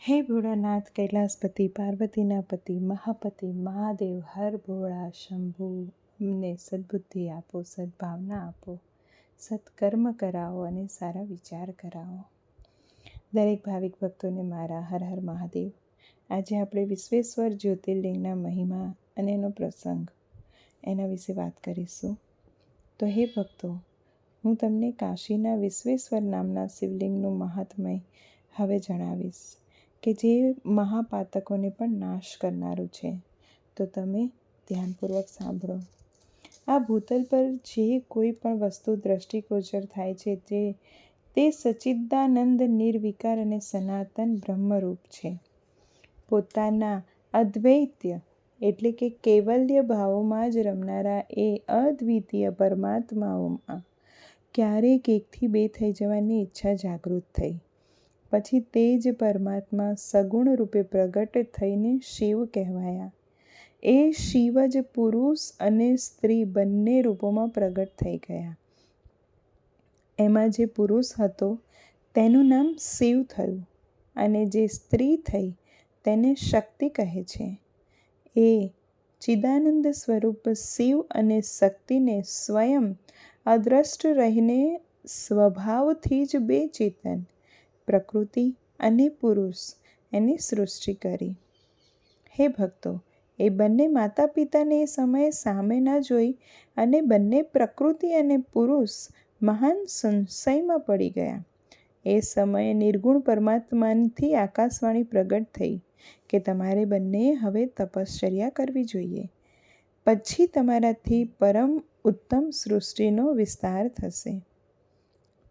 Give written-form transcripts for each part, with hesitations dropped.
હે ભોળાનાથ કૈલાસપતિ પાર્વતીના પતિ મહાપતિ મહાદેવ હર ભોળા શંભુ, અમને સદબુદ્ધિ આપો, સદભાવના આપો, સત્કર્મ કરાવો અને સારા વિચાર કરાવો. દરેક ભાવિક ભક્તોને મારા હર હર મહાદેવ. આજે આપણે વિશ્વેશ્વર જ્યોતિર્લિંગના મહિમા અને એનો પ્રસંગ એના વિશે વાત કરીશું. તો હે ભક્તો, હું તમને કાશીના વિશ્વેશ્વર નામના શિવલિંગનું મહાત્મય હવે જણાવીશ કે જે મહાપાતકોને પણ નાશ કરનારું છે. તો તમે ધ્યાનપૂર્વક સાંભળો. આ ભૂતલ પર જે કોઈ પણ વસ્તુ દ્રષ્ટિગોચર થાય છે તે સચ્ચિદાનંદ નિર્વિકાર અને સનાતન બ્રહ્મરૂપ છે. પોતાના અદ્વૈત્ય એટલે કે કૈવલ્ય ભાવોમાં જ રમનારા એ અદ્વિતીય પરમાત્માઓમાં ક્યારેક એકથી બે થઈ જવાની ઈચ્છા જાગૃત થઈ. પછી તે જ પરમાત્મા સગુણ રૂપે પ્રગટ થઈને શિવ કહેવાયા. એ શિવ જ પુરુષ અને સ્ત્રી બંને રૂપોમાં પ્રગટ થઈ ગયા. એમાં જે પુરુષ હતો તેનું નામ શિવ થયું અને જે સ્ત્રી થઈ તેને શક્તિ કહે છે. એ ચિદાનંદ સ્વરૂપ શિવ અને શક્તિને સ્વયં અદ્રષ્ટ રહીને સ્વભાવથી જ બે ચેતન પ્રકૃતિ અને પુરુષ એની સૃષ્ટિ કરી. હે ભક્તો, એ બંને માતા પિતાને એ સમયે સામે ન જોઈ અને બંને પ્રકૃતિ અને પુરુષ મહાન સંશયમાં પડી ગયા. એ સમયે નિર્ગુણ પરમાત્માથી આકાશવાણી પ્રગટ થઈ કે તમારે બંને હવે તપશ્ચર્યા કરવી જોઈએ. પછી તમારાથી પરમ ઉત્તમ સૃષ્ટિનો વિસ્તાર થશે.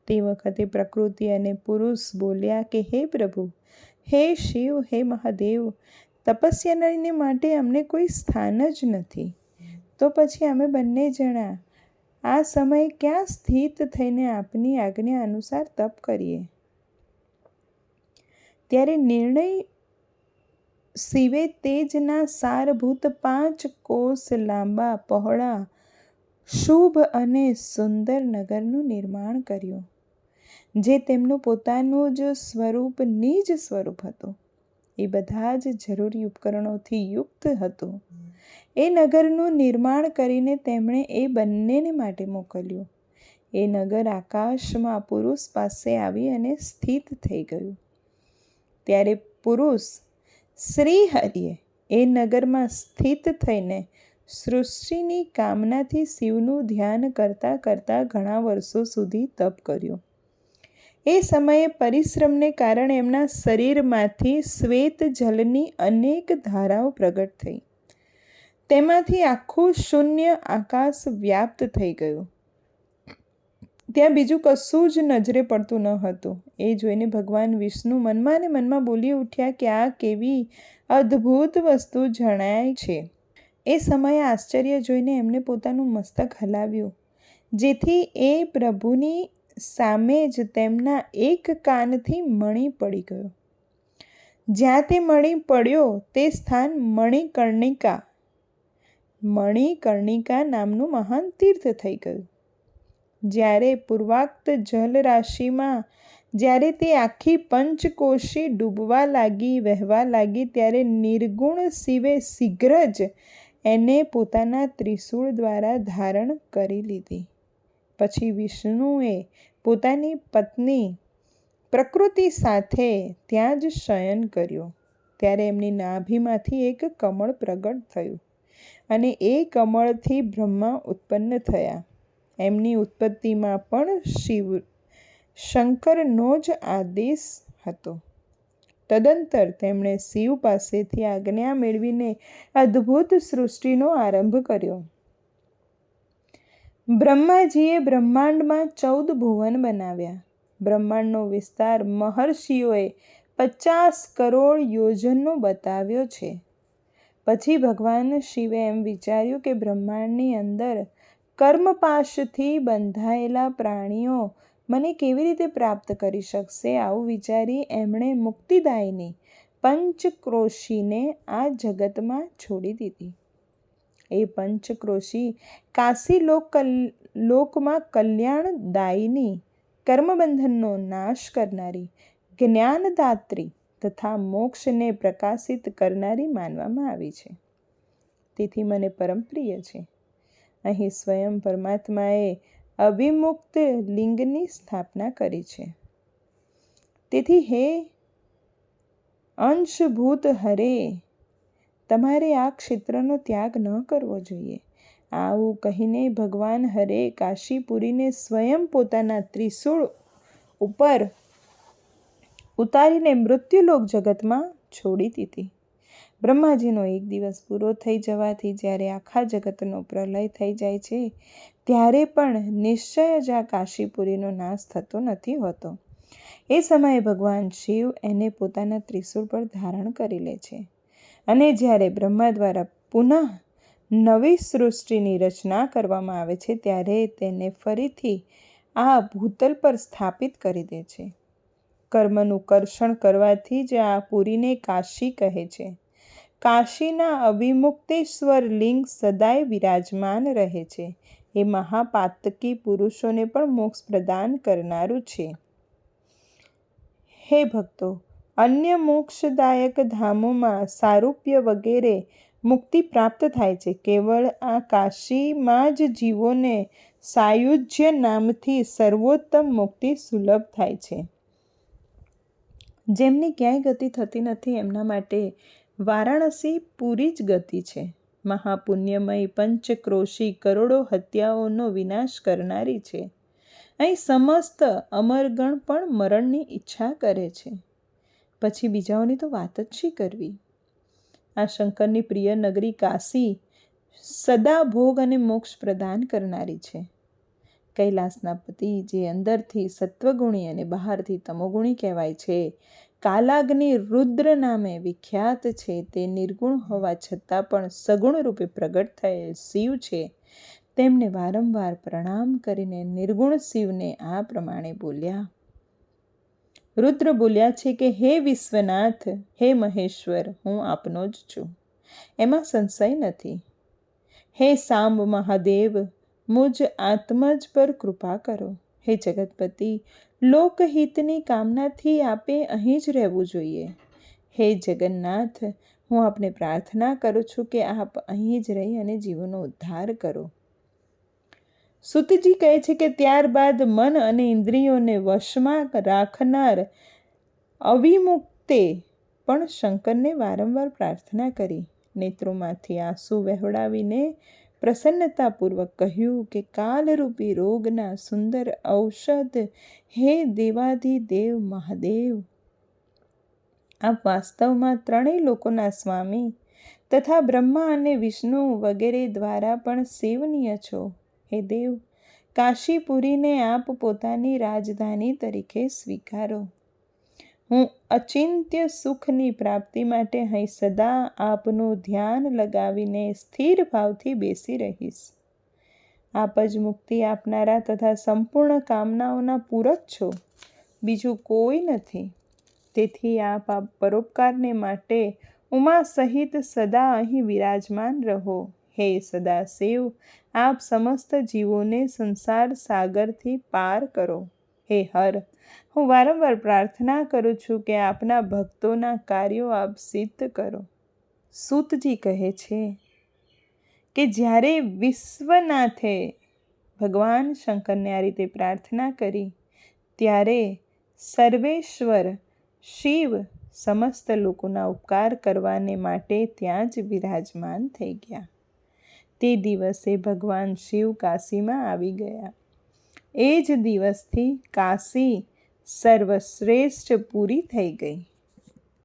તે વખતે પ્રકૃતિ અને પુરુષ બોલ્યા કે હે પ્રભુ, હે શિવ, હે મહાદેવ, તપસ્યાને માટે અમને કોઈ સ્થાન જ નથી. તો પછી અમે બંને જણા આ સમયે ક્યાં સ્થિત થઈને આપની આજ્ઞા અનુસાર તપ કરીએ. ત્યારે નિર્ણય શિવે તેજના સારભૂત 5 કોસ લાંબા પહોળા શુભ અને સુંદર નગરનું નિર્માણ કર્યું, જે તેમનું પોતાનું જ સ્વરૂપ નિજ સ્વરૂપ હતું. એ બધા જ જરૂરી ઉપકરણોથી યુક્ત હતું. એ નગરનું નિર્માણ કરીને તેમણે એ બંનેને માટે મોકલ્યું. એ નગર આકાશમાં પુરુષ પાસે આવી અને સ્થિત થઈ ગયું. ત્યારે પુરુષ શ્રી હરિએ એ નગરમાં સ્થિત થઈને સૃષ્ટિની કામનાથી શિવનું ધ્યાન કરતાં કરતાં ઘણા વર્ષો સુધી તપ કર્યું. એ સમયે પરિશ્રમને કારણે એમના શરીરમાંથી શ્વેત જલની અનેક ધારાઓ પ્રગટ થઈ. તેમાંથી આખું શૂન્ય આકાશ વ્યાપ્ત થઈ ગયું. ત્યાં બીજું કશું જ નજરે પડતું ન હતું. એ જોઈને ભગવાન વિષ્ણુ મનમાં ને મનમાં બોલી ઉઠ્યા કે આ કેવી અદ્ભુત વસ્તુ જણાય છે. એ સમયે આશ્ચર્ય જોઈને એમને પોતાનું મસ્તક હલાવ્યું, જેથી એ પ્રભુની સામે જ તેમના એક કાનથી મણિ પડી ગયો. જ્યાં તે મણિ પડ્યો તે સ્થાન મણિકર્ણિકા નામનું મહાન તીર્થ થઈ ગયું. જ્યારે પૂર્વાક્ત જલરાશિમાં જ્યારે તે આખી પંચકોશી ડૂબવા લાગી, વહેવા લાગી, ત્યારે નિર્ગુણ શિવે શીઘ્ર જ એને પોતાના ત્રિશૂળ દ્વારા ધારણ કરી લીધી. પછી વિષ્ણુએ પોતાની પત્ની પ્રકૃતિ સાથે ત્યાં જ શયન કર્યું. ત્યારે એમની નાભીમાંથી એક કમળ પ્રગટ થયું અને એ કમળથી બ્રહ્મા ઉત્પન્ન થયા. એમની ઉત્પત્તિમાં પણ શંકરનો જ આદેશ હતો. તદંતર તેમણે શિવ પાસેથી આજ્ઞા મેળવીને અદ્ભુત સૃષ્ટિનો આરંભ કર્યો. બ્રહ્માજીએ બ્રહ્માંડમાં 14 ભુવન બનાવ્યા. બ્રહ્માંડનો વિસ્તાર મહર્ષિઓએ 50 કરોડ યોજનનો બતાવ્યો છે. પછી ભગવાન શિવે એમ વિચાર્યું કે બ્રહ્માંડની અંદર કર્મપાશથી બંધાયેલા પ્રાણીઓ મને કેવી રીતે પ્રાપ્ત કરી શકશે. આવું વિચારી એમણે મુક્તિદાયિની પંચક્રોશીને આ જગતમાં છોડી દીધી. એ પંચક્રોશી કાશી લોકમાં કલ્યાણદાયિની, કર્મબંધનનો નાશ કરનારી, જ્ઞાનદાત્રી, તથા મોક્ષને પ્રકાશિત કરનારી માનવામાં આવી છે. તેથી મને પરમ પ્રિય છે. અહીં સ્વયં પરમાત્માએ અવિમુક્ત લિંગની સ્થાપના કરી છે. તેથી હે અંશભૂત હરે, તમારે આ ક્ષેત્રનો ત્યાગ ન કરવો જોઈએ. આવું કહીને ભગવાન હરે કાશીપુરીને સ્વયં પોતાના ત્રિશૂળ ઉપર ઉતારીને મૃત્યુલોક જગતમાં છોડી દીધી. બ્રહ્માજીનો એક દિવસ પૂરો થઈ જવાથી જ્યારે આખા જગતનો પ્રલય થઈ જાય છે, ત્યારે પણ નિશ્ચય જ આ કાશીપુરીનો નાશ થતો નથી હોતો. એ સમયે ભગવાન શિવ એને પોતાના ત્રિશૂળ પર ધારણ કરી લે છે અને જ્યારે બ્રહ્મા દ્વારા પુનઃ નવી સૃષ્ટિની રચના કરવામાં આવે છે, ત્યારે તેને ફરીથી આ ભૂતલ પર સ્થાપિત કરી દે છે. કર્મનું કર્ષણ કરવાથી જ આ પુરીને કાશી કહે છે. કાશીના અવિમુક્તેશ્વર લિંગ સદાય વિરાજમાન રહે છે. એ મહાપાતકી પુરુષોને પણ મોક્ષ પ્રદાન કરનારું છે. હે ભક્તો, અન્ય મોક્ષદાયક ધામોમાં સારૂપ્ય વગેરે મુક્તિ પ્રાપ્ત થાય છે. કેવળ આ કાશીમાં જ જીવોને સાયુજ્ય નામથી સર્વોત્તમ મુક્તિ સુલભ થાય છે. જેમની ક્યાંય ગતિ થતી નથી, એમના માટે વારાણસી પૂરી જ ગતિ છે. મહાપુણ્યમય પંચક્રોશી કરોડો હત્યાઓનો વિનાશ કરનારી છે. અહીં સમસ્ત અમરગણ પણ મરણની ઈચ્છા કરે છે. પછી બીજાઓની તો વાત જ શી કરવી. આ શંકરની પ્રિય નગરી કાશી સદા ભોગ અને મોક્ષ પ્રદાન કરનારી છે. કૈલાસના પતિ, જે અંદરથી સત્વગુણી અને બહારથી તમોગુણી કહેવાય છે, કાલાગ્નિ રુદ્ર નામે વિખ્યાત છે, તે નિર્ગુણ હોવા છતાં પણ સગુણ રૂપે પ્રગટ થયેલ શિવ છે. તેમને વારંવાર પ્રણામ કરીને નિર્ગુણ શિવને આ પ્રમાણે બોલ્યા. રુદ્ર બોલ્યા છે કે હે વિશ્વનાથ, હે મહેશ્વર, હું આપનો જ છું, એમાં સંશય નથી. હે સાંબ મહાદેવ, મુજ આત્મજ પર કૃપા કરો. હે જગતપતિ, લોકહિતની કામનાથી આપે અહીં જ રહેવું જોઈએ. હે જગન્નાથ, હું આપને પ્રાર્થના કરું છું કે આપ અહીં જ રહી અને જીવોનો ઉદ્ધાર કરો. સુતજી કહે છે કે ત્યારબાદ મન અને ઇન્દ્રિયોને વશમાં રાખનાર અવિમુક્તે પણ શંકરને વારંવાર પ્રાર્થના કરી. નેત્રોમાંથી આંસુ વહેવડાવીને પ્રસન્નતાપૂર્વક કહ્યું કે કાલરૂપી રોગના સુંદર ઔષધ હે દેવાધિદેવ મહાદેવ, આપ વાસ્તવમાં ત્રણેય લોકોના સ્વામી તથા બ્રહ્મા અને વિષ્ણુ વગેરે દ્વારા પણ સેવનીય છો. હે દેવ, કાશીપુરીને આપ પોતાની રાજધાની તરીકે સ્વીકારો. હું અચિંત્ય સુખની પ્રાપ્તિ માટે અહીં સદા આપનું ધ્યાન લગાવીને સ્થિર ભાવથી બેસી રહીશ. આપ જ મુક્તિ આપનારા તથા સંપૂર્ણ કામનાઓના પૂરક છો, બીજું કોઈ નથી. તેથી આપ પરોપકારને માટે ઉમા સહિત સદા અહીં વિરાજમાન રહો. હે સદાશિવ, આપ સમસ્ત જીવોને સંસાર સાગરથી પાર કરો. હે હર, હું વારંવાર પ્રાર્થના કરું છું કે આપના ભક્તોના કાર્યો આપ સિદ્ધ કરો. સૂતજી કહે છે કે જ્યારે વિશ્વનાથે ભગવાન શંકરને આ રીતે પ્રાર્થના કરી, ત્યારે સર્વેશ્વર શિવ સમસ્ત લોકોના ઉપકાર કરવાને માટે ત્યાં જ વિરાજમાન થઈ ગયા. તે દિવસે ભગવાન શિવ કાશીમાં આવી ગયા. એ જ દિવસથી કાશી સર્વશ્રેષ્ઠ પૂરી થઈ ગઈ.